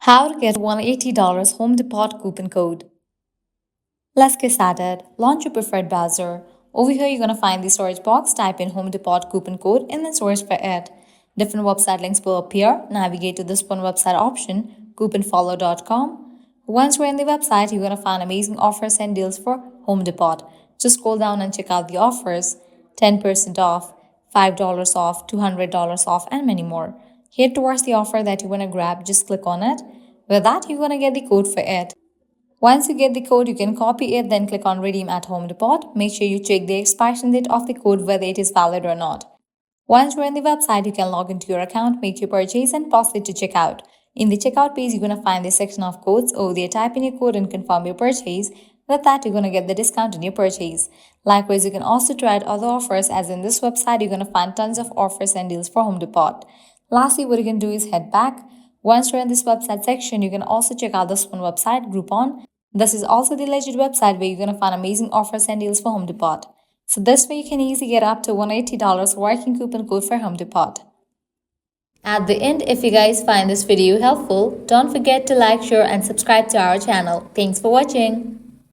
How to get $180 Home Depot coupon code. Let's get started. Launch your preferred browser. Over here, you're going to find the search box. Type in Home Depot coupon code and then search for it. Different website links will appear. Navigate to this one website option, couponfollow.com. Once you're in the website, you're going to find amazing offers and deals for Home Depot. Just scroll down and check out the offers. 10% off, $5 off, $200 off, and many more. Head towards the offer that you want to grab, just click on it. With that, you're going to get the code for it. Once you get the code, you can copy it, then click on Redeem at Home Depot. Make sure you check the expiration date of the code, whether it is valid or not. Once you're in the website, you can log into your account, make your purchase, and proceed to checkout. In the checkout page, you're going to find the section of codes. Over there, type in your code and confirm your purchase. With that, you're going to get the discount on your purchase. Likewise, you can also try out other offers, as in this website, you're going to find tons of offers and deals for Home Depot. Lastly, what you can do is head back. Once you're in this website section, you can also check out this one website, Groupon. This is also the legit website where you're going to find amazing offers and deals for Home Depot. So this way you can easily get up to $180 working coupon code for Home Depot. At the end, if you guys find this video helpful, don't forget to like, share and subscribe to our channel. Thanks for watching.